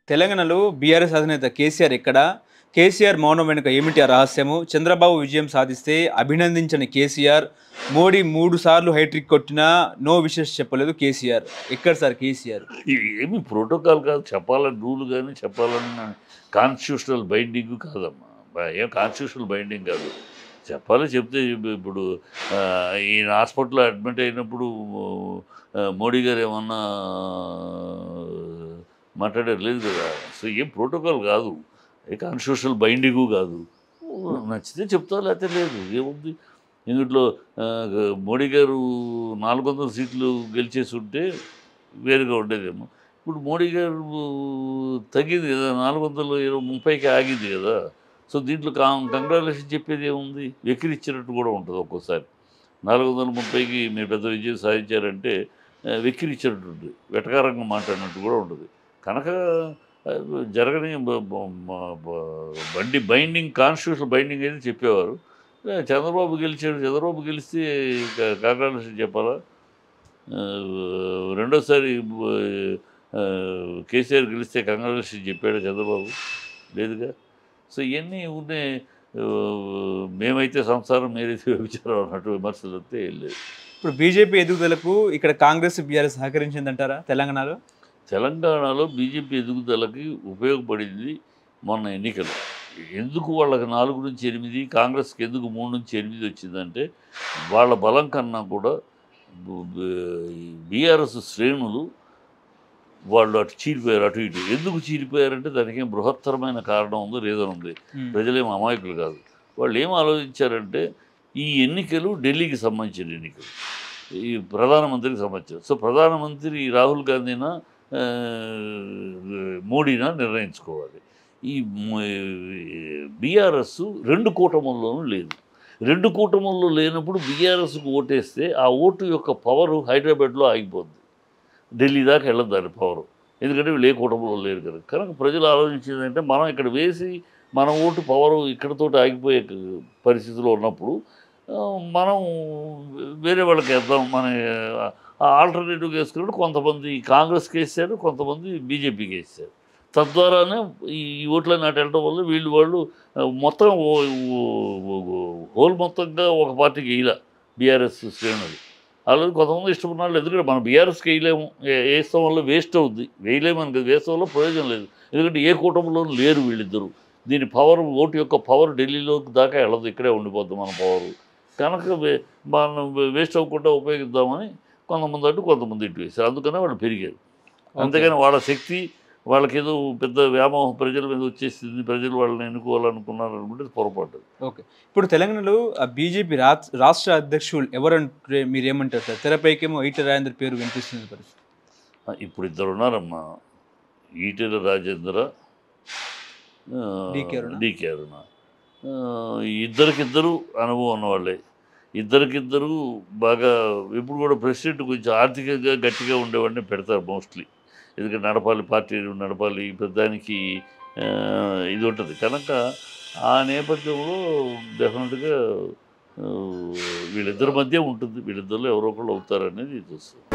తెలంగాణలో బీఆర్ఎస్ అధినేత కేసీఆర్ ఎక్కడ? కేసీఆర్ మౌనం వెనుక ఏమిటి ఆ రహస్యము? చంద్రబాబు విజయం సాధిస్తే అభినందించని కేసీఆర్, మోడీ 3 సార్లు హైట్రిక్ కొట్టినా నో విషెస్ చెప్పలేదు కేసీఆర్. ఎక్కడ సార్ కేసీఆర్? ఏమి ప్రోటోకాల్ కాదు, చెప్పాలని రూల్ కానీ చెప్పాలన్న కాన్స్టిట్యూషనల్ బైండింగ్ కాదమ్మా. ఏం కాన్స్టిట్యూషనల్ బైండింగ్ కాదు, చెప్పాలి. చెప్తే ఇప్పుడు ఈయన హాస్పిటల్లో అడ్మిట్ అయినప్పుడు మోడీ గారు ఏమన్నా మాట్లాడారు లేదు కదా. సో ఏం ప్రోటోకాల్ కాదు, ఏ కాన్స్టిట్యూషనల్ బైండింగు కాదు. నచ్చితే చెప్తా, లేకపోతే లేదు, ఏముంది ఇందులో. మోడీ గారు 400 సీట్లు గెలిచేసి ఉంటే వేరుగా ఉండేదేమో. ఇప్పుడు మోడీ గారు తగ్గింది కదా, 430కి ఆగింది కదా. సో దీంట్లో కంగ్రాచులేషన్ చెప్పేది ఏముంది? వెక్కిరిచ్చినట్టు కూడా ఉంటుంది ఒక్కోసారి. 430కి మీరు పెద్ద విజయం సాధించారంటే వెక్కిరిచ్చినట్టు ఉంటుంది, వెటకారంగా మాట్లాడినట్టు కూడా ఉంటుంది. కనుక జరగని బైండింగ్, కాన్స్టిట్యూషనల్ బైండింగ్ అయితే చెప్పేవారు. చంద్రబాబు గెలిచాడు, చంద్రబాబు గెలిస్తే కంగ్రాచులేషన్ చెప్పాలా? రెండోసారి కేసీఆర్ గెలిస్తే కంగ్రాచులేషన్ చెప్పాడు చంద్రబాబు? లేదుగా. సో ఇవన్నీ ఉండే, మేమైతే సంసారం మీరైతే వ్యభిచారం అన్నట్టు విమర్శలు వస్తే లేదు. ఇప్పుడు బీజేపీ ఎదుగుదలకు ఇక్కడ కాంగ్రెస్ బీఆర్ఎస్ సహకరించిందంటారా తెలంగాణలో? తెలంగాణలో బీజేపీ ఎదుగుదలకి ఉపయోగపడింది మొన్న ఎన్నికలు. ఎందుకు వాళ్ళకి 4 నుంచి 8, కాంగ్రెస్కి ఎందుకు 3 నుంచి 8 వచ్చిందంటే వాళ్ళ బలం కన్నా కూడా బీఆర్ఎస్ శ్రేణులు వాళ్ళు అటు చీలిపోయారు, అటు ఇటు. ఎందుకు చీలిపోయారంటే దానికి ఏం బృహత్తరమైన కారణం ఉందో రీజన్ ఉంది. ప్రజలేం అమాయకులు కాదు. వాళ్ళు ఏం ఆలోచించారంటే ఈ ఎన్నికలు ఢిల్లీకి సంబంధించిన ఎన్నికలు, ఈ ప్రధానమంత్రికి సంబంధించిన. సో ప్రధానమంత్రి రాహుల్ గాంధీనా మోడీనా నిర్ణయించుకోవాలి. ఈ బీఆర్ఎస్ 2 కూటముల్లోనూ లేదు. 2 కూటముల్లో లేనప్పుడు బీఆర్ఎస్కు ఓటేస్తే ఆ ఓటు యొక్క పవరు హైదరాబాద్లో ఆగిపోద్ది, ఢిల్లీ దాకా వెళ్ళదు దాని పవరు. ఎందుకంటే వీళ్ళు ఏ కూటమిలో లేరు కదా. కనుక ప్రజలు ఆలోచించిందంటే మనం ఇక్కడ వేసి మన ఓటు పవరు ఇక్కడతోటి ఆగిపోయే పరిస్థితిలో ఉన్నప్పుడు మనం వేరే వాళ్ళకి వేద్దాం. మన ఆల్టర్నేటివ్గా వేసుకున్నప్పుడు కొంతమంది కాంగ్రెస్కి వేసారు, కొంతమంది బీజేపీకి వేసారు. తద్వారానే ఈ ఓట్లని అటు వెళ్ళడం వల్ల వాళ్ళు మొత్తం హోల్ మొత్తంగా ఒక పార్టీకి వేయలే బీఆర్ఎస్ శ్రేణులు. అలాగే కొంతమంది ఇష్టపడిన వాళ్ళు, ఎందుకంటే మనం బీఆర్ఎస్కి వేయలేము, వేస్తాం వల్ల వేస్ట్ అవుద్ది, వేయలేమని కదా, వేస్తాం వల్ల ప్రయోజనం లేదు. ఎందుకంటే ఏ కూటమిలోనూ లేరు వీళ్ళిద్దరూ. దీని పవర్, ఓటు యొక్క పవర్ ఢిల్లీలో దాకా వెళ్ళదు, ఇక్కడే ఉండిపోద్ది మన పవరు. కనుక మనం వేస్ట్ అవ్వకుండా ఉపయోగిద్దామని కొంతమంది అటు కొంతమంది ఇటు వేశారు. అందుకనే వాళ్ళు పెరిగారు. అంతేగాని వాళ్ళ శక్తి వాళ్ళకేదో పెద్ద వ్యామోహం ప్రజల మీద వచ్చేసింది, ప్రజలు వాళ్ళని ఎన్నుకోవాలనుకున్నారు అనుకుంటే పొరపాటు. ఓకే, ఇప్పుడు తెలంగాణలో బీజేపీ రాష్ట్ర అధ్యక్షులు ఎవరంటే మీరేమంటారు సార్? తెరపైకేమో ఈటెల రాజేందర్ పేరు వినిపిస్తుంది పరిస్థితి. ఇప్పుడు 2 ఉన్నారమ్మా, ఈటెల రాజేంద్ర, డీకే అరుణ. ఇద్దరికిద్దరు అనుభవం ఉన్నవాళ్ళే. ఇద్దరికిద్దరు బాగా ఎప్పుడు కూడా ప్రెసిడెంట్ కొంచెం ఆర్థికంగా గట్టిగా ఉండేవాడిని పెడతారు మోస్ట్లీ. ఎందుకంటే నడపాలి, పార్టీ నడపాలి, ప్రధానికి ఇది ఉంటుంది. కనుక ఆ నేపథ్యంలో డెఫినెట్గా వీళ్ళిద్దరి మధ్య ఉంటుంది, వీళ్ళిద్దరిలో ఎవరో ఒకళ్ళు అవుతారనేది చూస్తుంది.